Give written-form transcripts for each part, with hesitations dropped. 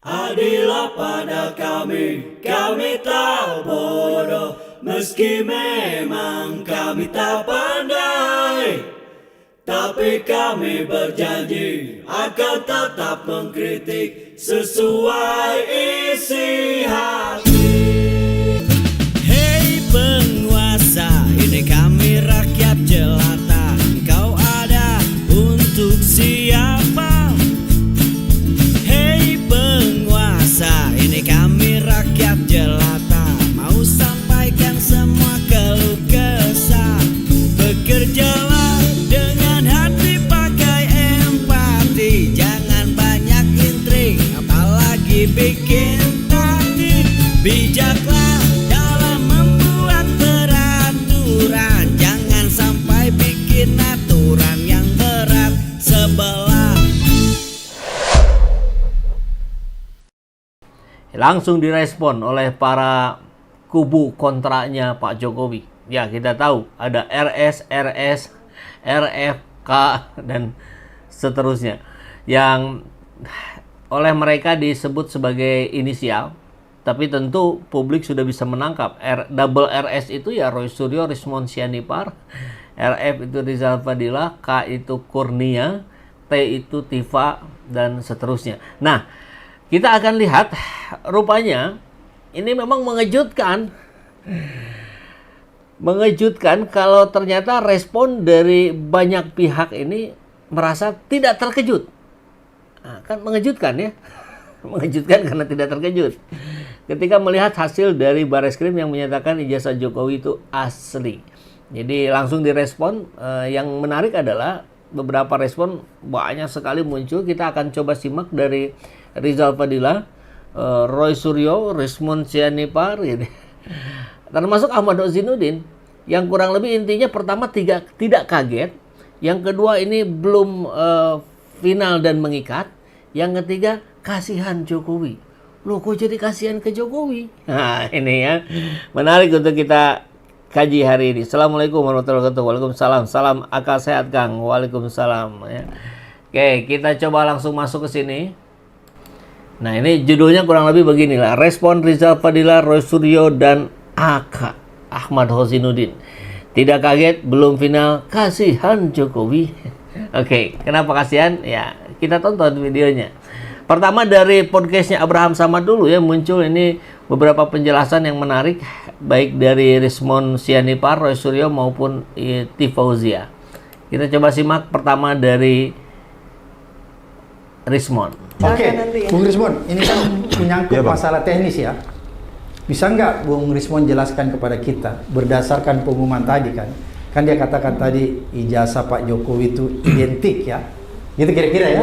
Adillah pada kami tak bodoh, meski memang kami tak pandai. Tapi kami berjanji akan tetap mengkritik sesuai isi hati. Hei penguasa, ini kami rakyat jelata. Engkau ada untuk siapa? Ini kami rakyat jelata, mau sampaikan semua keluh kesah. Bekerjalah dengan hati, pakai empati, jangan banyak intrik, apalagi bikin taktik. Bijaklah dalam membuat peraturan, jangan sampai bikin aturan yang berat sebelah. Langsung direspon oleh para kubu kontraknya Pak Jokowi. Ya, kita tahu ada RS, RF, K, dan seterusnya. Yang oleh mereka disebut sebagai inisial. Tapi tentu publik sudah bisa menangkap. Double RS itu ya Roy Suryo, Rismond Sianipar. RF itu Rizal Fadila, K itu Kurnia, T itu Tifa, dan seterusnya. Nah, kita akan lihat, rupanya ini memang mengejutkan. Mengejutkan kalau ternyata respon dari banyak pihak ini merasa tidak terkejut. Nah, kan mengejutkan ya. Mengejutkan karena tidak terkejut. Ketika melihat hasil dari Bareskrim yang menyatakan ijazah Jokowi itu asli. Jadi langsung direspon. Yang menarik adalah beberapa respon banyak sekali muncul. Kita akan coba simak dari Rizal Fadila, Roy Suryo, Rismond Sianipar, gitu. Termasuk Ahmad Hozinuddin, yang kurang lebih intinya pertama tidak kaget, yang kedua ini belum final dan mengikat, yang ketiga kasihan Jokowi. Loh, kok jadi kasihan ke Jokowi? Nah, ini ya menarik untuk kita kaji hari ini. Assalamualaikum warahmatullahi wabarakatuh. Waalaikumsalam. Salam akal sehat, Kang. Waalaikumsalam. Ya. Oke, kita coba langsung masuk ke sini. Nah, ini judulnya kurang lebih beginilah. Respon Rizal Fadila, Roy Suryo, dan AK Ahmad Hozinuddin. Tidak kaget, belum final, kasihan Jokowi. Oke, kenapa kasihan? Ya, kita tonton videonya. Pertama dari podcastnya Abraham Samad dulu ya, muncul ini beberapa penjelasan yang menarik. Baik dari Rismond Sianipar, Roy Suryo, maupun Tifauzia. Kita coba simak pertama dari Rismond. Oke, Bung Rismond, ini kan menyangkut masalah teknis ya. Bisa nggak Bung Rismond jelaskan kepada kita berdasarkan pengumuman tadi kan? Kan dia katakan tadi ijazah Pak Jokowi itu identik ya. Gitu kira-kira ya?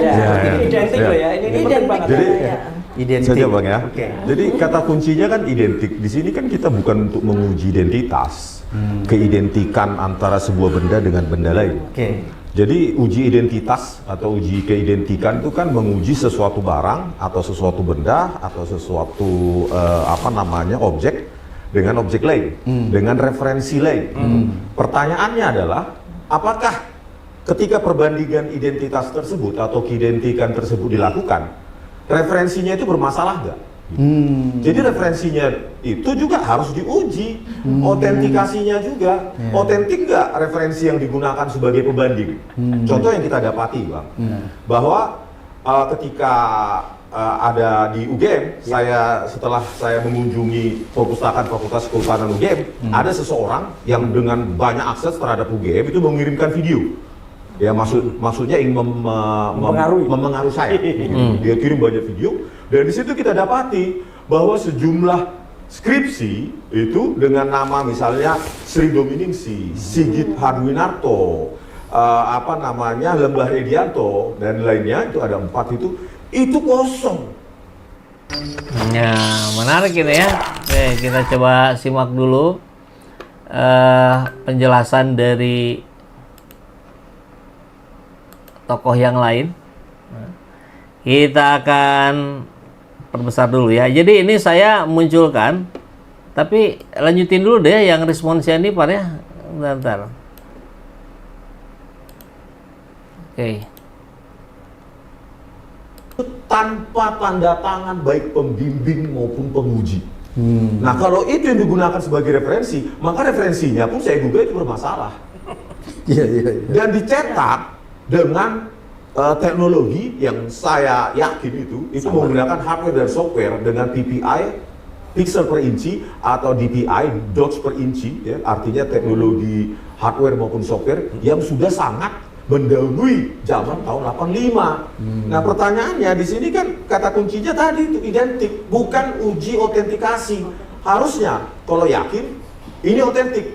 Identik loh ya. Ini penting banget. Jadi, identik. saja Bang ya. Okay. Jadi kata kuncinya kan identik. Di sini kan kita bukan untuk menguji identitas, keidentikan antara sebuah benda dengan benda lain. Oke. Jadi uji identitas atau uji keidentikan itu kan menguji sesuatu barang atau sesuatu benda atau sesuatu objek dengan objek lain, dengan referensi lain. Pertanyaannya adalah apakah ketika perbandingan identitas tersebut atau keidentikan tersebut dilakukan, referensinya itu bermasalah nggak? Jadi referensinya itu juga harus diuji, otentikasinya juga, otentik nggak referensi yang digunakan sebagai pembanding. Contoh yang kita dapati Bang, bahwa ketika ada di UGM, setelah saya mengunjungi perpustakaan Fakultas Kehutanan UGM, ada seseorang yang dengan banyak akses terhadap UGM itu mengirimkan video. Ya maksudnya ingin mempengaruhi saya. Dia kirim banyak video. Dan di situ kita dapati bahwa sejumlah skripsi itu dengan nama misalnya Sri Dominingsi, Sigit Hadwinarto, Lembah Redianto dan lainnya, itu ada 4 itu kosong. Ya, menarik ini ya. Oke, kita coba simak dulu penjelasan dari tokoh yang lain. Kita akan perbesar dulu ya. Jadi ini saya munculkan, tapi lanjutin dulu deh yang Rismond Sianipar ya. Bentar. Oke. tanpa tanda tangan baik pembimbing maupun penguji. Nah, kalau itu yang digunakan sebagai referensi, maka referensinya pun saya duga itu bermasalah. Iya. Dan dicetak dengan teknologi yang saya yakin itu menggunakan hardware dan software dengan PPI, pixel per inci, atau DPI, dots per inci, ya, artinya teknologi hardware maupun software yang sudah sangat mendahului zaman tahun 85. Nah, pertanyaannya di sini kan kata kuncinya tadi itu identik, bukan uji autentikasi. Harusnya kalau yakin ini otentik,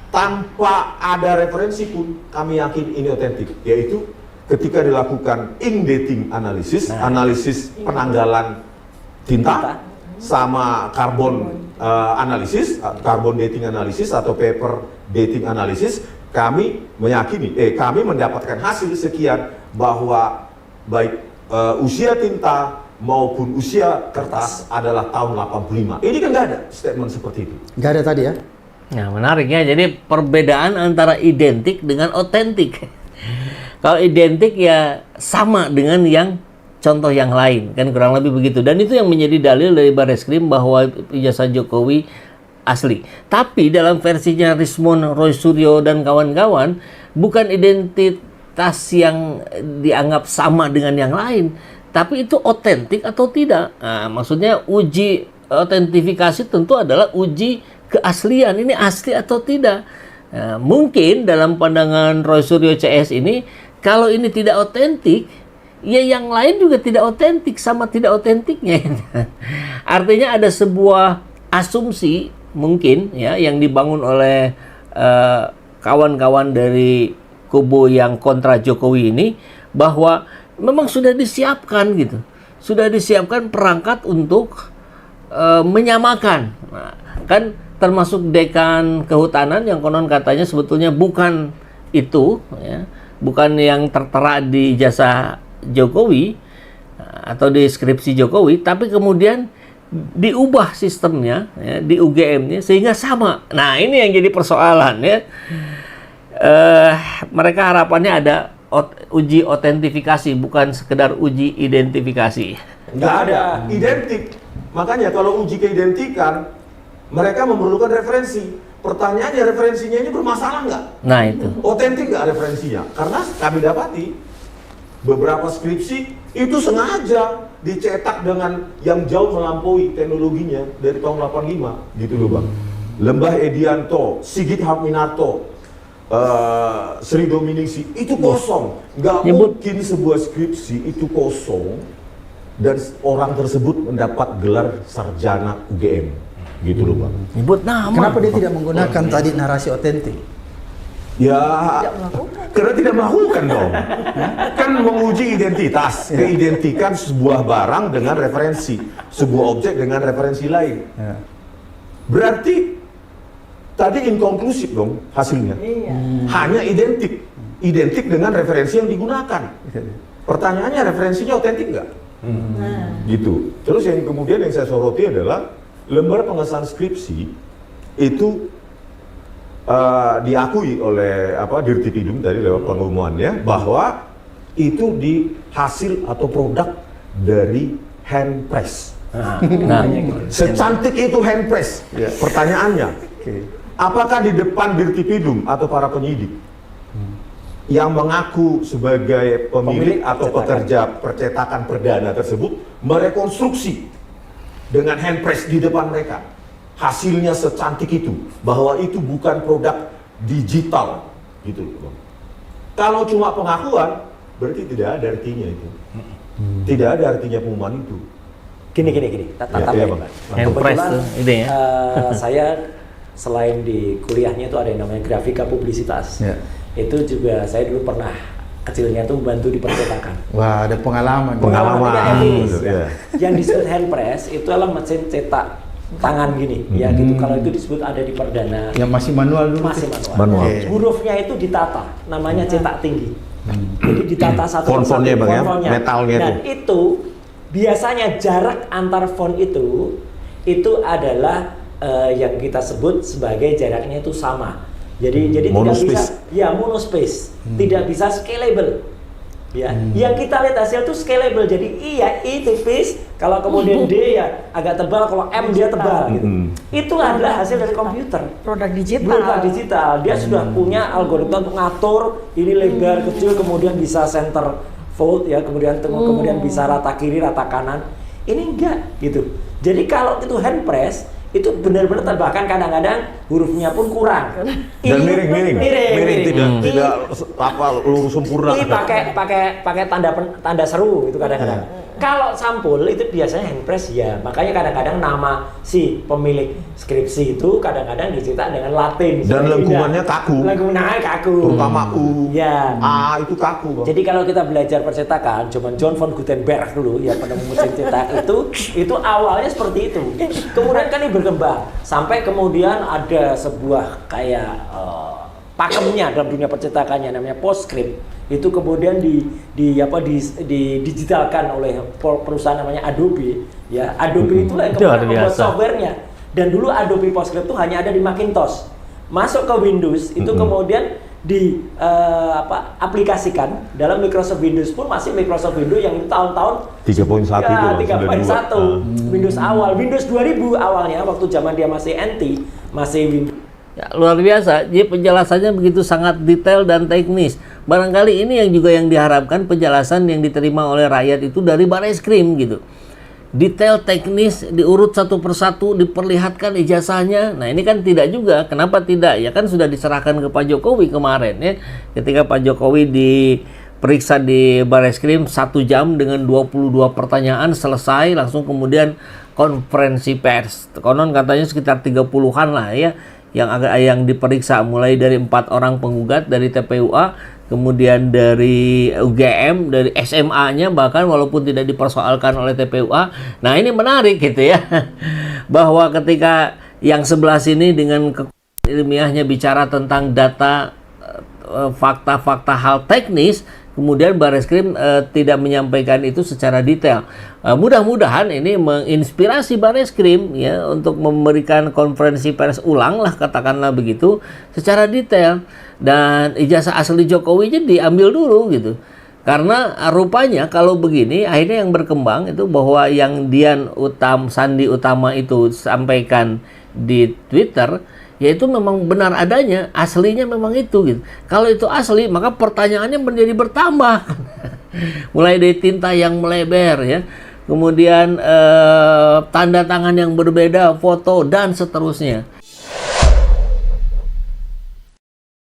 tanpa ada referensi pun kami yakin ini otentik, yaitu ketika dilakukan ink dating analisis, analisis penanggalan tinta sama karbon analisis, karbon dating analisis atau paper dating analisis, kami meyakini, kami mendapatkan hasil sekian bahwa baik usia tinta maupun usia kertas adalah tahun 85. Ini kan nggak ada statement seperti itu. Nggak ada tadi ya? Nah, menarik ya. Jadi perbedaan antara identik dengan otentik. Kalau identik ya sama dengan yang contoh yang lain, kan kurang lebih begitu. Dan itu yang menjadi dalil dari Barreskrim bahwa ijazah Jokowi asli. Tapi dalam versinya Rismond, Roy Suryo dan kawan-kawan, bukan identitas yang dianggap sama dengan yang lain, tapi itu otentik atau tidak. Nah, maksudnya uji autentifikasi tentu adalah uji keaslian, ini asli atau tidak. Nah, mungkin dalam pandangan Roy Suryo CS ini, kalau ini tidak otentik, ya yang lain juga tidak otentik, sama tidak otentiknya. Artinya ada sebuah asumsi mungkin ya yang dibangun oleh kawan-kawan dari kubu yang kontra Jokowi ini, bahwa memang sudah disiapkan gitu, sudah disiapkan perangkat untuk menyamakan. Nah, kan termasuk dekan kehutanan yang konon katanya sebetulnya bukan itu ya, bukan yang tertera di ijazah Jokowi atau di skripsi Jokowi, tapi kemudian diubah sistemnya ya, di UGM-nya sehingga sama. Nah, ini yang jadi persoalan ya. Mereka harapannya ada uji autentifikasi, bukan sekedar uji identifikasi. Nggak ada, identik. Makanya kalau uji keidentikan, mereka memerlukan referensi. Pertanyaannya, referensinya ini bermasalah nggak? Nah, itu. Otentik nggak referensinya? Karena kami dapati beberapa skripsi itu sengaja dicetak dengan yang jauh melampaui teknologinya dari tahun 85 gitu loh Bang. Lembah Edianto, Sigit Harminarto, Sri Dominisi itu kosong. Nggak mungkin sebuah skripsi itu kosong dan orang tersebut mendapat gelar sarjana UGM gitu loh Bang. Nyebut nama. Kenapa dia tidak menggunakan tadi narasi otentik? Ya, karena tidak melakukan dong. Kan menguji identitas, keidentikan sebuah barang dengan referensi, sebuah objek dengan referensi lain. Berarti tadi inkonklusif dong hasilnya. Hanya identik dengan referensi yang digunakan. Pertanyaannya, referensinya otentik nggak? Gitu. Terus yang kemudian yang saya soroti adalah lembar pengesahan skripsi itu diakui oleh Dirtipidum tadi lewat pengumumannya bahwa itu di hasil atau produk dari hand press. Nah, secantik itu hand press. Pertanyaannya, apakah di depan Dirtipidum atau para penyidik yang mengaku sebagai pemilik atau pekerja percetakan perdana tersebut merekonstruksi dengan hand press di depan mereka hasilnya secantik itu, bahwa itu bukan produk digital gitu loh. Kalau cuma pengakuan berarti tidak ada artinya itu. Tidak ada artinya pengumuman itu. Gini. Tambahin, Pak. hand press tuh ide ya. Saya selain di kuliahnya itu ada yang namanya grafika publisitas. Itu juga saya dulu pernah kecilnya tuh membantu di percetakan. Wah, ada pengalaman. Yang disebut hand press itu adalah mesin cetak tangan gini, ya gitu. Kalau itu disebut ada di perdana. Yang masih manual dulu. Masih manual. Hurufnya itu ditata, namanya cetak tinggi. Jadi ditata satu persatu. Font-fontnya Bang ya, metalnya dan itu biasanya jarak antar font itu adalah yang kita sebut sebagai jaraknya itu sama. Jadi tidak bisa, ya monospace, tidak bisa scalable. Ya, yang kita lihat hasil itu scalable. Jadi iya I tipis, kalau kemudian D ya agak tebal, kalau M dia tebal gitu. Itu adalah hasil dari komputer. Produk digital. Produk digital. Dia sudah punya algoritma untuk ngatur ini lebar kecil, kemudian bisa center fold ya, kemudian kemudian bisa rata kiri, rata kanan. Ini enggak gitu. Jadi kalau itu hand press itu benar-benar bahkan kadang-kadang hurufnya pun kurang dan miring tidak apa lurus sempurna. Ini pakai tanda seru itu kadang-kadang. Kalau sampul itu biasanya hand press ya, makanya kadang-kadang nama si pemilik skripsi itu kadang-kadang dicetak dengan Latin dan lengkungannya kaku. Lengkungannya kaku. Terutama U, ya. A itu kaku. Bang. Jadi kalau kita belajar percetakan, cuman John von Gutenberg dulu ya penemu mesin cetak itu awalnya seperti itu. Kemudian kan ini berkembang sampai kemudian ada sebuah kayak pakemnya dalam dunia percetakannya namanya PostScript. Itu kemudian didigitalkan oleh perusahaan namanya Adobe ya. Adobe itulah yang kemudian membuat softwarenya. Dan dulu Adobe PostScript itu hanya ada di Macintosh. Masuk ke Windows itu kemudian aplikasikan dalam Microsoft Windows pun masih Microsoft Windows yang itu tahun-tahun 3.1 ya, 3.1 Windows awal, Windows 2000 awalnya waktu zaman dia masih NT, masih Windows. Ya, luar biasa. Jadi penjelasannya begitu sangat detail dan teknis. Barangkali ini yang juga yang diharapkan penjelasan yang diterima oleh rakyat itu dari Bareskrim gitu. Detail teknis diurut satu persatu, diperlihatkan ijazahnya. Nah ini kan tidak juga. Kenapa tidak? Ya kan sudah diserahkan ke Pak Jokowi kemarin ya. Ketika Pak Jokowi diperiksa di Bareskrim 1 jam dengan 22 pertanyaan selesai, langsung kemudian konferensi pers. Konon katanya sekitar 30-an lah ya. Yang diperiksa mulai dari 4 orang penggugat dari TPUA, kemudian dari UGM, dari SMA-nya bahkan walaupun tidak dipersoalkan oleh TPUA. Nah ini menarik gitu ya, bahwa ketika yang sebelah sini dengan ilmiahnya bicara tentang data, fakta-fakta hal teknis, kemudian Bareskrim tidak menyampaikan itu secara detail. Mudah-mudahan ini menginspirasi Bareskrim ya untuk memberikan konferensi pers ulang lah katakanlah begitu secara detail, dan ijazah asli Jokowi diambil dulu gitu. Karena rupanya kalau begini akhirnya yang berkembang itu bahwa yang Sandi Utama itu sampaikan di Twitter yaitu memang benar adanya, aslinya memang itu gitu. Kalau itu asli maka pertanyaannya menjadi bertambah. Mulai dari tinta yang melebar ya, kemudian tanda tangan yang berbeda, foto dan seterusnya.